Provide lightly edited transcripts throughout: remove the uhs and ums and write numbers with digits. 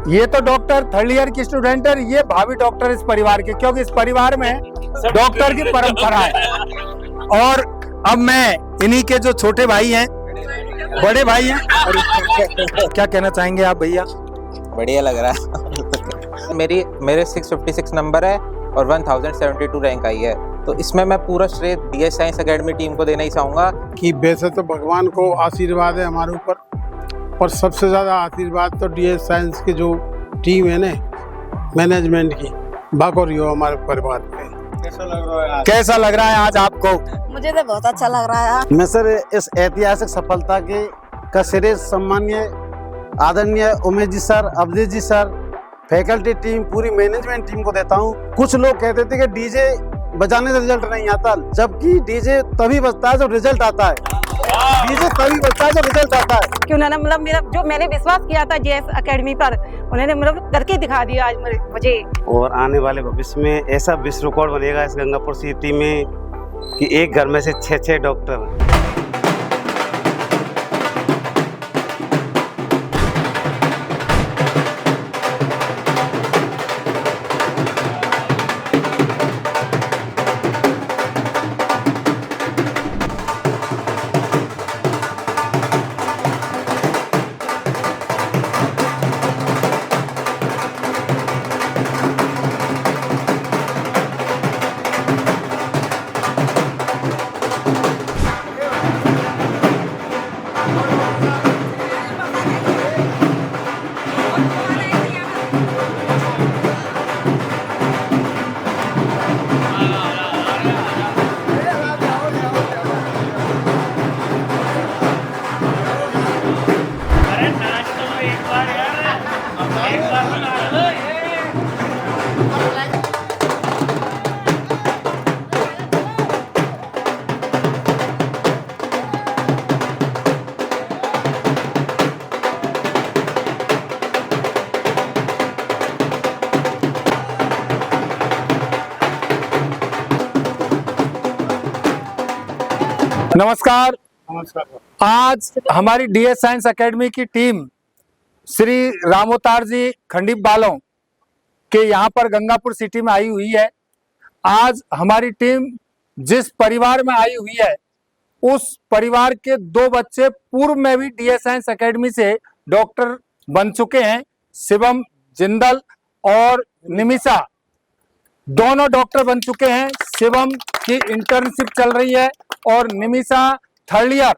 ये तो doctor third year की स्टूडेंट है, ये भावी डॉक्टर इस परिवार के, क्योंकि इस परिवार में डॉक्टर की परंपरा है। और अब मैं इन्हीं के जो छोटे भाई हैं, बड़े भाई हैं, क्या कहना चाहेंगे आप भैया? बढ़िया लग रहा है। मेरे 656 नंबर है और 1072 रैंक आई है, तो इसमें मैं पूरा श्रेय डीएस साइंस एकेडमी टीम को देना ही चाहूँगा। कि वैसे तो भगवान को आशीर्वाद है हमारे ऊपर, और सबसे ज़्यादा आशीर्वाद तो डीएस साइंस की जो टीम है ना, मैनेजमेंट की, बाकोरियो हमारे परिवार पे। कैसा लग रहा है आज आपको? मुझे तो बहुत अच्छा लग रहा है। मैं सर इस ऐतिहासिक सफलता के का श्रेय सम्मानीय आदरणीय उमेश जी सर, अवधेश जी सर, फैकल्टी टीम, पूरी मैनेजमेंट टीम को देता हूँ। कुछ लोग कहते थे कि डीजे बजाने से रिजल्ट नहीं आता, जबकि डीजे तभी बजता है जब रिजल्ट आता है। डीजे तभी बजता है जब रिजल्ट आता है। कि उन्होंने मतलब मेरा जो मैंने विश्वास किया था जेएस एकेडमी पर, उन्होंने मतलब करके दिखा दिया आज मुझे। और आने वाले भविष्य में ऐसा विश्व रिकॉर्ड बनेगा इस गंगापुर सिटी में कि एक घर में से 6 डॉक्टर। नमस्कार। आज हमारी डीएस साइंस एकेडमी की टीम श्री रामोतार जी खंडीप बालों के यहाँ पर गंगापुर सिटी में आई हुई है। आज हमारी टीम जिस परिवार में आई हुई है, उस परिवार के 2 बच्चे पूर्व में भी डीएस साइंस एकेडमी से डॉक्टर बन चुके हैं। शिवम जिंदल और निमिषा दोनों डॉक्टर बन चुके हैं। शिवम की इंटर्नशिप चल रही है और निमिषा थर्ड ईयर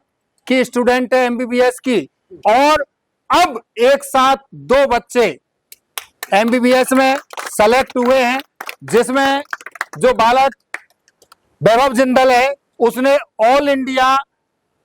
की स्टूडेंट है एमबीबीएस की। और अब एक साथ 2 बच्चे एमबीबीएस में सेलेक्ट हुए हैं, जिसमें जो बालक वैभव जिंदल है उसने ऑल इंडिया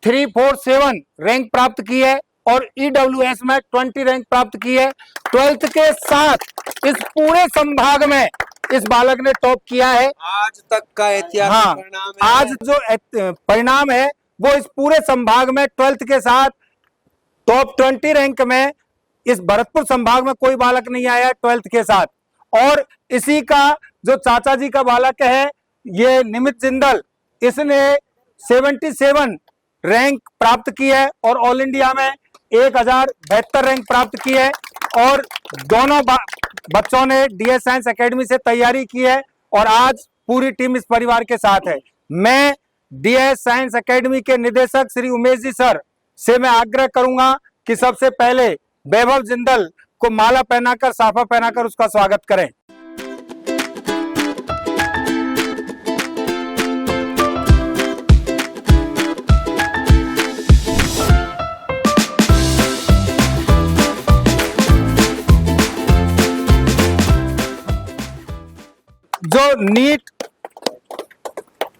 347 रैंक प्राप्त की है और ईडब्ल्यूएस में 20 रैंक प्राप्त की है। 12th के साथ इस पूरे संभाग में इस बालक ने टॉप किया है। आज तक का ऐतिहासिक हाँ, परिणाम है। आज जो परिणाम है वो इस पूरे संभाग में 12th के साथ टॉप 20 रैंक में इस भरतपुर संभाग में कोई बालक नहीं आया 12th के साथ। और इसी का जो चाचा जी का बालक है, ये निमित जिंदल, इसने 77 रैंक प्राप्त की है और ऑल इंडिया में 1072 रैंक प्राप्त की है। और दोनों बच्चों ने डीएस साइंस एकेडमी से तैयारी की है और आज पूरी टीम इस परिवार के साथ है। मैं डीएस साइंस एकेडमी के निदेशक श्री उमेश जी सर से मैं आग्रह करूंगा कि सबसे पहले वैभव जिंदल को माला पहनाकर, साफा पहनाकर उसका स्वागत करें। जो नीट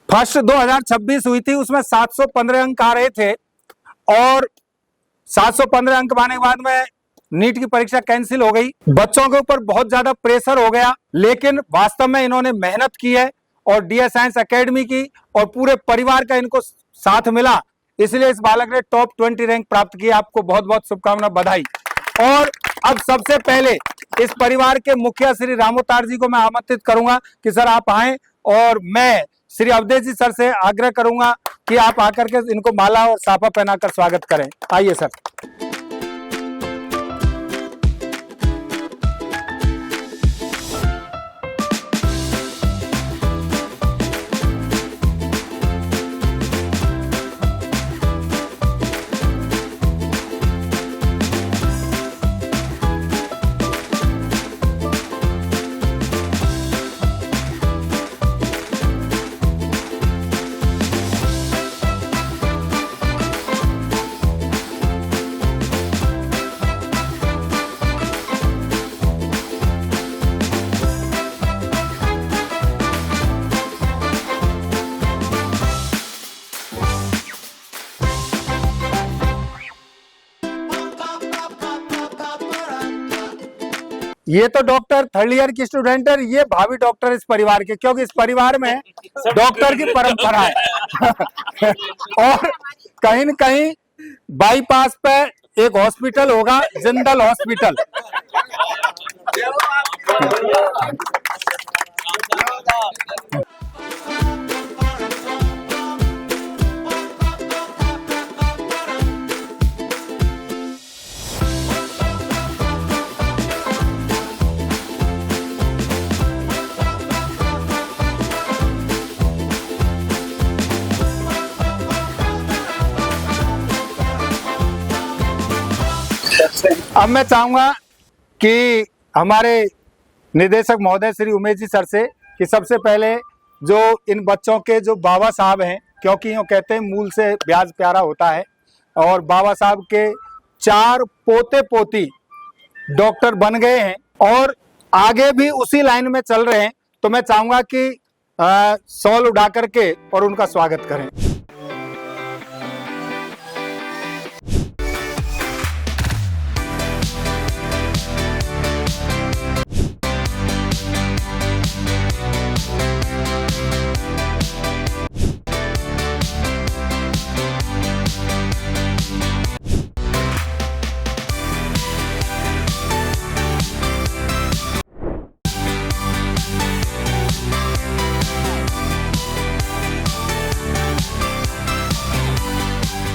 फर्स्ट 2026 हुई थी उसमें 715 अंक आ रहे थे और 715 अंक आने के बाद में नीट की परीक्षा कैंसिल हो गई। बच्चों के ऊपर बहुत ज्यादा प्रेशर हो गया, लेकिन वास्तव में इन्होंने मेहनत की है और डीएस साइंस एकेडमी की और पूरे परिवार का इनको साथ मिला, इसलिए इस बालक ने टॉप 20 रैंक प्राप्त की। आपको बहुत बहुत शुभकामना, बधाई। और अब सबसे पहले इस परिवार के मुखिया श्री रामोतार जी को मैं आमंत्रित करूंगा कि सर आप आए, और मैं श्री अवधेश जी सर से आग्रह करूंगा कि आप आकर के इनको माला और साफा पहनाकर स्वागत करें। आइए सर। ये तो डॉक्टर थर्ड ईयर की स्टूडेंट है, ये भावी डॉक्टर इस परिवार के, क्योंकि इस परिवार में डॉक्टर की परंपरा है। और कहीं न कहीं बाईपास पे एक हॉस्पिटल होगा, जिंदल हॉस्पिटल। अब मैं चाहूंगा कि हमारे निदेशक महोदय श्री उमेश जी सर से कि सबसे पहले जो इन बच्चों के जो बाबा साहब हैं, क्योंकि यूँ कहते हैं मूल से ब्याज प्यारा होता है, और बाबा साहब के 4 पोते पोती डॉक्टर बन गए हैं और आगे भी उसी लाइन में चल रहे हैं, तो मैं चाहूंगा कि शॉल उड़ा करके और उनका स्वागत करें।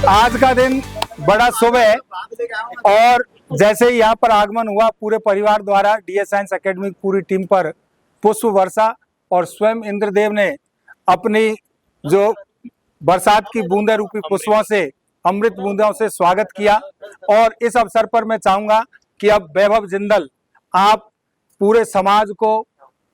आज का दिन बड़ा शुभ है और जैसे ही यहाँ पर आगमन हुआ पूरे परिवार द्वारा डीएस साइंस एकेडमी की पूरी टीम पर पुष्प वर्षा और स्वयं इंद्रदेव ने अपनी जो बरसात की बूंदे रूपी पुष्पों से, अमृत बूंदों से स्वागत किया। और इस अवसर पर मैं चाहूंगा कि अब वैभव जिंदल आप पूरे समाज को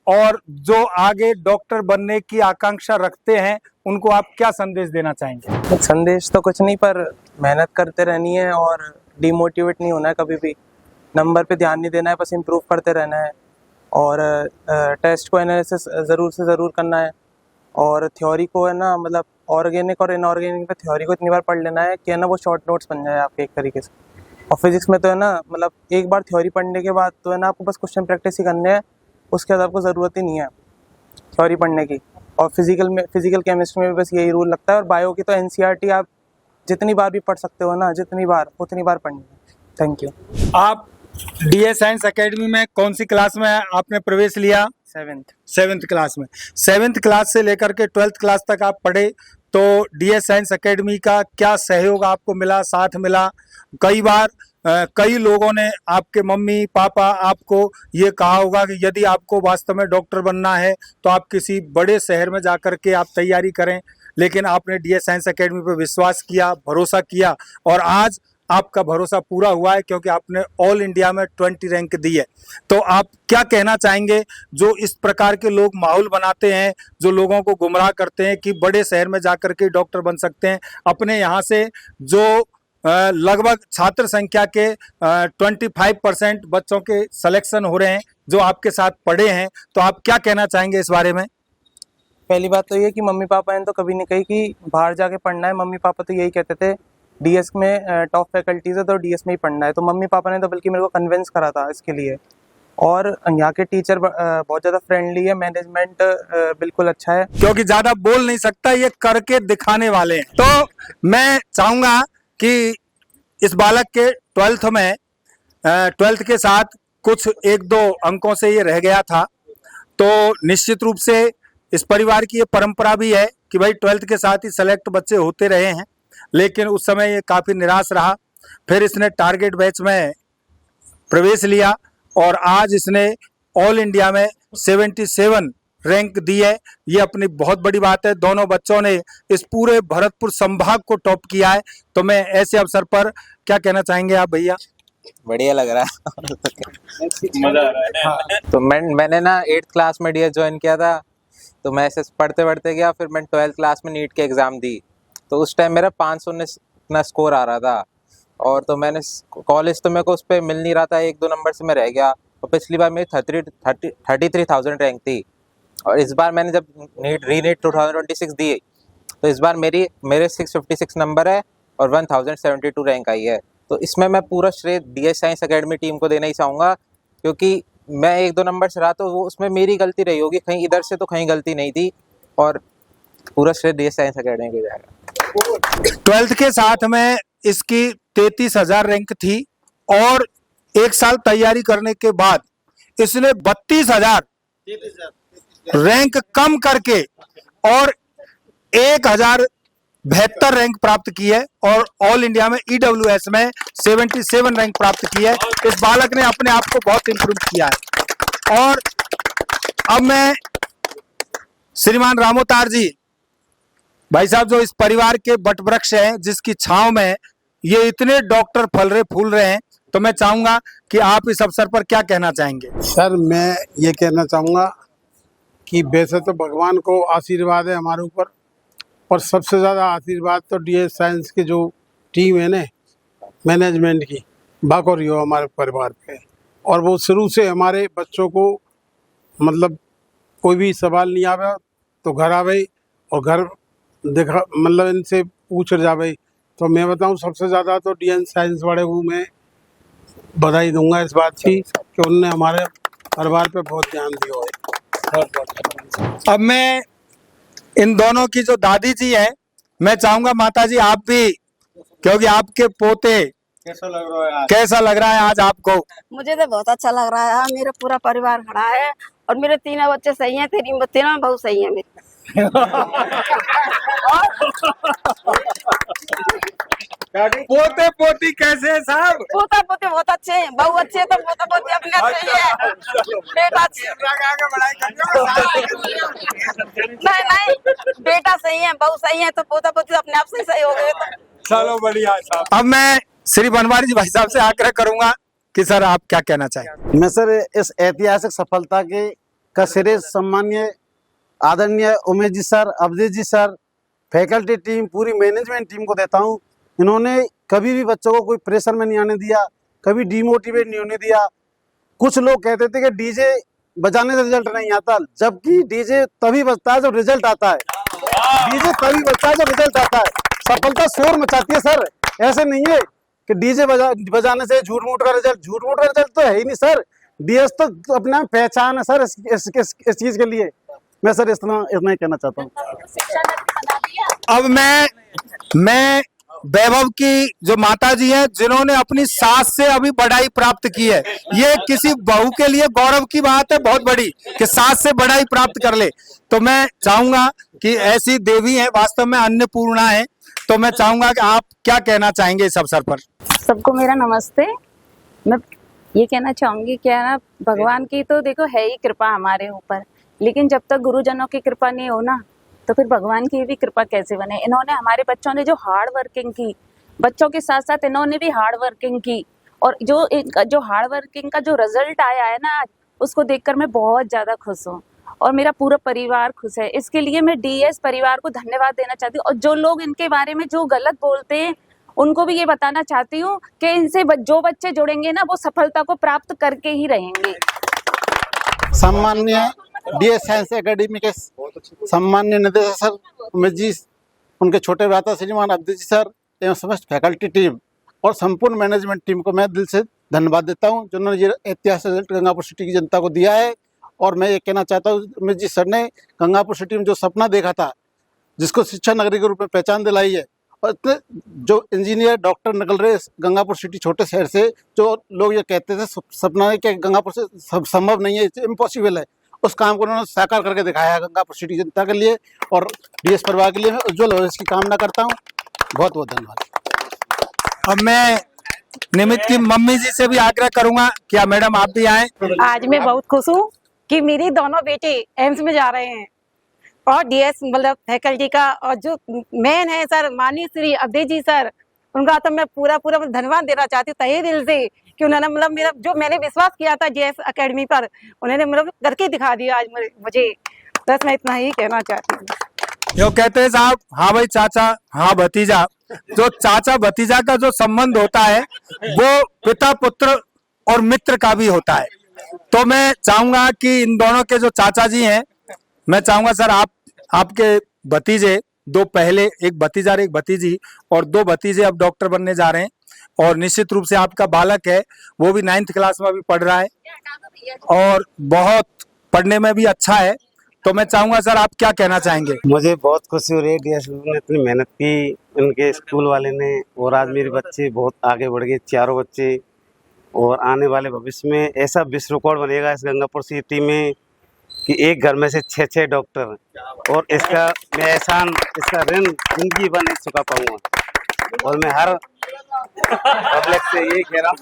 और जो आगे डॉक्टर बनने की आकांक्षा रखते हैं उनको आप क्या संदेश देना चाहेंगे? संदेश तो कुछ नहीं, पर मेहनत करते रहनी है और डिमोटिवेट नहीं होना है कभी भी। नंबर पे ध्यान नहीं देना है, बस इम्प्रूव करते रहना है और टेस्ट को एनालिसिस ज़रूर से ज़रूर करना है। और थ्योरी को है ना, मतलब ऑर्गेनिक और इनऑर्गेनिक पे थ्योरी को इतनी बार पढ़ लेना है कि है ना वो शॉर्ट नोट्स बन जाए आपके एक तरीके से। और फिजिक्स में तो है ना, मतलब एक बार थ्योरी पढ़ने के बाद तो है ना आपको बस क्वेश्चन प्रैक्टिस ही करने हैं, उसके बाद आपको ज़रूरत ही नहीं है थ्योरी पढ़ने की। और फिजिकल केमिस्ट्री में भी बस यही रूल लगता है। और बायो की तो एनसीईआरटी आप जितनी बार भी पढ़ सकते हो ना, जितनी बार उतनी बार पढ़नी है। Thank you. आप डीएस साइंस एकेडमी में कौन सी क्लास में आपने प्रवेश लिया? 7th क्लास में। 7th क्लास से लेकर के 12th क्लास तक आप पढ़े, तो डीएस साइंस एकेडमी का क्या सहयोग आपको मिला, साथ मिला? कई बार कई लोगों ने, आपके मम्मी पापा आपको ये कहा होगा कि यदि आपको वास्तव में डॉक्टर बनना है तो आप किसी बड़े शहर में जाकर के आप तैयारी करें, लेकिन आपने डीएस साइंस एकेडमी पर विश्वास किया, भरोसा किया और आज आपका भरोसा पूरा हुआ है क्योंकि आपने ऑल इंडिया में 20 रैंक दी है। तो आप क्या कहना चाहेंगे जो इस प्रकार के लोग माहौल बनाते हैं, जो लोगों को गुमराह करते हैं कि बड़े शहर में जाकर के डॉक्टर बन सकते हैं? अपने यहाँ से जो लगभग छात्र संख्या के 25% बच्चों के सिलेक्शन हो रहे हैं जो आपके साथ पढ़े हैं, तो आप क्या कहना चाहेंगे इस बारे में? पहली बात तो ये कि मम्मी पापा ने तो कभी नहीं कही कि बाहर जाके पढ़ना है। मम्मी पापा तो यही कहते थे डीएस में टॉप फैकल्टीज है तो डीएस में ही पढ़ना है। तो मम्मी पापा ने तो बल्कि मेरे को कन्विंस करा था इसके लिए। और यहाँ के टीचर बहुत ज़्यादा फ्रेंडली है, मैनेजमेंट बिल्कुल अच्छा है। क्योंकि ज़्यादा बोल नहीं सकता, ये करके दिखाने वाले हैं। तो मैं चाहूँगा कि इस बालक के 12th में 12th के साथ कुछ 1-2 अंकों से ये रह गया था, तो निश्चित रूप से इस परिवार की ये परंपरा भी है कि भाई 12th के साथ ही सेलेक्ट बच्चे होते रहे हैं, लेकिन उस समय ये काफ़ी निराश रहा। फिर इसने टारगेट बैच में प्रवेश लिया और आज इसने ऑल इंडिया में 77 रैंक दी है। ये अपनी बहुत बड़ी बात है। दोनों बच्चों ने इस पूरे भरतपुर संभाग को टॉप किया है। तो मैं ऐसे अवसर पर क्या कहना चाहेंगे आप भैया? बढ़िया लग रहा है। मजा आ रहा है। तो मैंने ना 8th क्लास में डीएस ज्वाइन किया था, तो मैं ऐसे पढ़ते पढ़ते गया। फिर मैं 12th क्लास में नीट के एग्ज़ाम दी, तो उस टाइम मेरा 519 इतना स्कोर आ रहा था। और तो मैंने कॉलेज तो मेरे को उस पर मिल नहीं रहा था, 1-2 नंबर से मैं रह गया। और पिछली बार मेरी 33,000 रैंक थी। और इस बार मैंने जब रीनीट 2026 दी, तो इस बार मेरे 656 नंबर है और 1072 रैंक आई है। तो इसमें मैं पूरा श्रेय डीएस साइंस एकेडमी टीम को देना ही चाहूँगा, क्योंकि मैं 1-2 नंबर से रहा तो वो उसमें मेरी गलती रही होगी, कहीं इधर से तो कहीं गलती नहीं थी, और पूरा श्रेय डीएस साइंस अकेडमी को जाएगा। 12th के साथ में इसकी 33,000 रैंक थी और एक साल तैयारी करने के बाद इसने 32,000 रैंक कम करके और 1,072 रैंक प्राप्त की है और ऑल इंडिया में EWS में 77 रैंक प्राप्त की है। इस बालक ने अपने आप को बहुत इंप्रूव किया है। और अब मैं श्रीमान रामोतार जी भाई साहब, जो इस परिवार के बट वृक्ष हैं, जिसकी छांव में ये इतने डॉक्टर फल रहे फूल रहे हैं, तो मैं चाहूंगा कि आप इस अवसर पर क्या कहना चाहेंगे। सर मैं ये कहना चाहूँगा कि वैसे तो भगवान को आशीर्वाद है हमारे ऊपर, और सबसे ज़्यादा आशीर्वाद तो डीएस साइंस की जो टीम है ना मैनेजमेंट की, बाकोर हो हमारे परिवार पे। और वो शुरू से हमारे बच्चों को मतलब कोई भी सवाल नहीं आवे तो घर आवे और घर देखा मतलब इनसे पूछ जावे। तो मैं बताऊं सबसे ज़्यादा तो डीएस साइंस वाले को मैं बधाई दूंगा इस बात की कि उन्होंने हमारे परिवार पे बहुत ध्यान दिया है। अब मैं इन दोनों की जो दादी जी हैं, मैं चाहूंगा माता जी आप भी, क्योंकि आपके पोते कैसा लग रहा है आज आपको। मुझे तो बहुत अच्छा लग रहा है। मेरा पूरा परिवार खड़ा है और मेरे तीनों बच्चे सही हैं, तीनों बहू सही है मेरी। पोते पोती कैसे है साहब? पोता पोते बहुत अच्छे हैं, बहू अच्छे हैं तो पोता पोती अपने अच्छे ही है। बेटा नहीं नहीं, बेटा सही है, बहू सही है तो पोता पोती अपने आप से सही हो गए। चलो बढ़िया है साहब। अब मैं श्री बनवारी जी भाई साहब से आग्रह करूंगा कि सर आप क्या कहना चाहेंगे। मैं सर इस ऐतिहासिक सफलता के का श्रेय सम्मानीय आदरणीय उमेश जी सर, अवधेश जी सर, फैकल्टी टीम, पूरी मैनेजमेंट टीम को देता हूं। इन्होंने कभी भी बच्चों को कोई प्रेशर में नहीं आने दिया, कभी डीमोटिवेट नहीं होने दिया। कुछ लोग कहते थे कि डीजे बजाने से रिजल्ट नहीं आता, जबकि डीजे तभी बजता है जब रिजल्ट आता है। डीजे तभी बजता है जब रिजल्ट आता है। सफलता शोर मचाती है सर, ऐसे नहीं है कि डीजे बजाने से झूठ मूठ का रिजल्ट तो है ही नहीं सर। डीएस तो अपने पहचान है सर इस चीज के लिए। मैं सर इतना ही कहना चाहता हूँ। अब मैं वैभव की जो माता जी हैं, जिन्होंने अपनी सास से अभी बढ़ाई प्राप्त की है, ये किसी बहू के लिए गौरव की बात है बहुत बड़ी कि सास से बढ़ाई प्राप्त कर ले। तो मैं चाहूंगा कि ऐसी देवी है, वास्तव में अन्नपूर्णा है, तो मैं चाहूंगा कि आप क्या कहना चाहेंगे इस अवसर पर। सबको मेरा नमस्ते। मैं ये कहना चाहूंगी क्या ना, भगवान की तो देखो है ही कृपा हमारे ऊपर, लेकिन जब तक गुरुजनों की कृपा नहीं हो ना, तो फिर भगवान की भी कृपा कैसे बने। इन्होंने हमारे बच्चों ने जो हार्ड वर्किंग की, बच्चों के साथ साथ इन्होंने भी हार्ड वर्किंग की, और जो हार्ड वर्किंग का जो रिजल्ट आया है ना आज, उसको देखकर मैं बहुत ज्यादा खुश हूँ और मेरा पूरा परिवार खुश है। इसके लिए मैं डीएस परिवार को धन्यवाद देना चाहती हूँ। और जो लोग इनके बारे में जो गलत बोलते हैं, उनको भी ये बताना चाहती हूँ कि इनसे जो बच्चे जुड़ेंगे ना, वो सफलता को प्राप्त करके ही रहेंगे। सम्माननीय डीएस साइंस एकेडमी के सम्माननीय निदेशक सर उमेश जी, उनके छोटे भ्राता श्रीमान अवधेश जी सर एवं समस्त फैकल्टी टीम और संपूर्ण मैनेजमेंट टीम को मैं दिल से धन्यवाद देता हूं, जिन्होंने ये ऐतिहासिक रिजल्ट गंगापुर सिटी की जनता को दिया है। और मैं ये कहना चाहता हूँ, उमेश जी सर ने गंगापुर सिटी में जो सपना देखा था, जिसको शिक्षा नगरी के रूप में पहचान दिलाई है, और इतने जो इंजीनियर डॉक्टर निकल रहे गंगापुर सिटी छोटे शहर से, जो लोग ये कहते थे सपना है कि गंगापुर से संभव नहीं है, इम्पॉसिबल है, उस काम को उन्होंने साकार करके दिखाया है गंगापुर सिटी जनता के लिए और डीएस परिवार के लिए। मैं उज्ज्वल भविष्य की कामना करता हूँ। बहुत बहुत धन्यवाद। अब मैं निमित की मम्मी जी से भी आग्रह करूंगा, क्या मैडम आप भी आए। आज मैं बहुत खुश हूँ कि मेरी दोनों बेटे एम्स में जा रहे हैं और डीएस मतलब फैकल्टी का, और जो मेन है सर माननीय श्री अवधेश जी सर, उनका तो मैं पूरा धन्यवाद देना चाहती हूँ तहे दिल से कि उन्होंने मतलब मेरा जो मैंने विश्वास किया था डीएस एकेडमी पर, उन्होंने मतलब करके दिखा दिया आज मुझे। बस मैं इतना ही कहना चाहती हूँ। यो कहते हैं साहब, हाँ भाई चाचा, हाँ भतीजा। जो चाचा भतीजा का जो संबंध होता है, वो पिता पुत्र और मित्र का भी होता है। तो मैं चाहूंगा कि इन दोनों के जो चाचा जी हैं, मैं चाहूंगा सर आपके भतीजे दो, पहले एक भतीजा और एक भतीजी, और दो भतीजे अब डॉक्टर बनने जा रहे हैं, और निश्चित रूप से आपका बालक है वो भी 9th क्लास में अभी पढ़ रहा है। और बहुत पढ़ने में भी अच्छा है। तो मैं चाहूंगा सर, आप क्या कहना चाहेंगे? मुझे बहुत खुशी हो रही है, डीएस ने इतनी मेहनत की उनके स्कूल वाले ने, और आज मेरे बच्चे बहुत आगे बढ़ गए, चारों बच्चे। और आने वाले भविष्य में ऐसा विश्व रिकॉर्ड बनेगा इस गंगापुर सिटी में कि एक घर में से 6 डॉक्टर, और इसका मैं एहसान, इसका ऋण जिंदगी भर नहीं चुका पाऊंगा। और मैं हर पब्लिक से ये कह रहा हूँ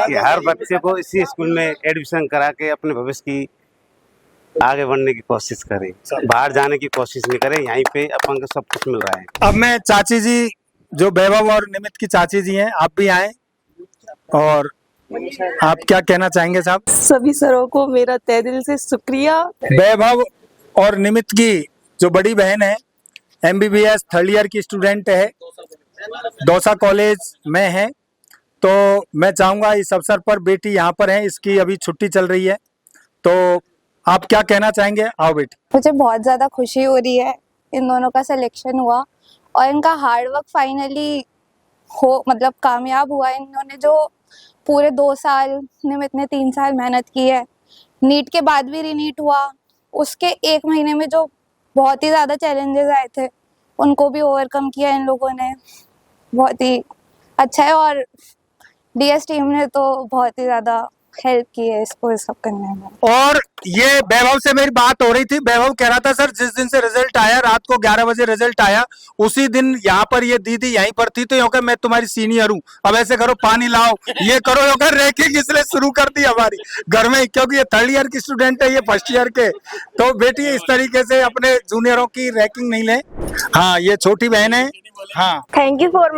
कि हर बच्चे को इसी स्कूल में एडमिशन करा के अपने भविष्य की आगे बढ़ने की कोशिश करें, बाहर जाने की कोशिश नहीं करें। यहीं पे अपन को सब कुछ मिल रहा है। अब मैं चाची जी, जो वैभव और निमित की चाची जी हैं, आप भी आए और आप क्या कहना चाहेंगे साहब? सभी सरों को मेरा तहे दिल से शुक्रिया। वैभव और निमित की जो बड़ी बहन है, MBBS 3rd ईयर की स्टूडेंट है, दौसा कॉलेज में है। तो मैं चाहूंगा इस अवसर पर, बेटी यहाँ पर है, इसकी अभी छुट्टी चल रही है, तो आप क्या कहना चाहेंगे? आओ बेटी। मुझे बहुत ज़्यादा खुशी हो रही है, इन दोनों का सिलेक्शन हुआ और इनका हार्डवर्क फाइनली मतलब कामयाब हुआ। इन्होंने जो पूरे 2 साल, निमित ने 3 साल मेहनत की है, नीट के बाद भी रीनीट हुआ, उसके 1 महीने में जो बहुत ही ज़्यादा चैलेंजेस आए थे उनको भी ओवरकम किया इन लोगों ने। बहुत ही अच्छा है, और डीएस टीम ने तो बहुत ही ज़्यादा हेल्प की है इसको ये सब करने में। और ये वैभव से मेरी बात हो रही थी, वैभव कह रहा था सर जिस दिन से रिजल्ट आया, रात को 11 बजे रिजल्ट आया, उसी दिन यहाँ पर ये दीदी यहीं पर थी, तो यो मैं तुम्हारी सीनियर हूँ, अब ऐसे करो, पानी लाओ, ये करो, यो रैंकिंग इसलिए शुरू कर दी हमारी घर में, क्योंकि ये 3rd ईयर की स्टूडेंट है, ये 1st ईयर के। तो बेटी इस तरीके से अपने जूनियरों की रैंकिंग नहीं ले। हाँ, ये छोटी बहन है। हाँ, थैंक यू फॉर,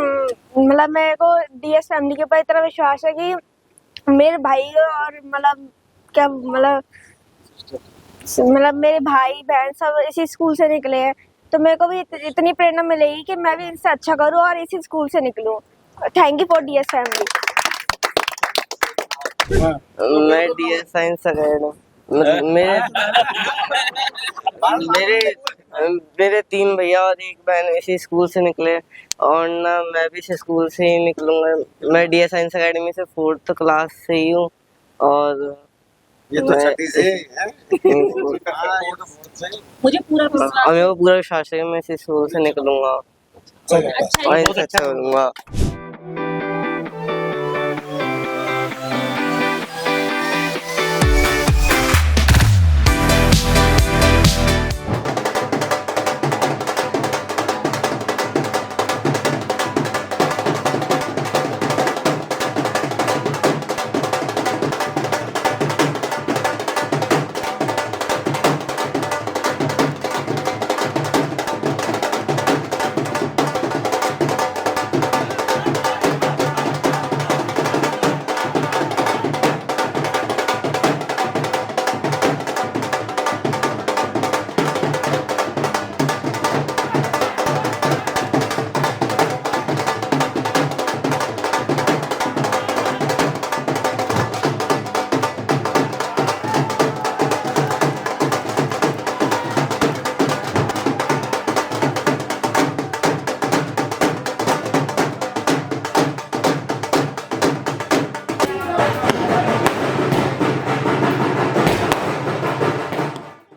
मतलब मेरे को डीएस फैमिली के ऊपर इतना विश्वास है कि मेरे भाई और मतलब मेरे भाई बहन सब इसी स्कूल से निकले हैं, तो मेरे को भी इतनी प्रेरणा मिलेगी कि मैं भी इनसे अच्छा करूं और इसी स्कूल से निकलूं। Thank you for DS family. मैं डीएस साइंस अकेडमी, मेरे 3 भैया और 1 बहन इसी स्कूल से निकले, और ना मैं भी इसी स्कूल से ही निकलूंगा। मैं डीएस साइंस अकेडमी से 4th क्लास से ही हूँ, और ये तो छठी से है। मुझे पूरा विश्वास है कि मैं इसी स्कूल से निकलूंगा और इनसे अच्छा करूंगा।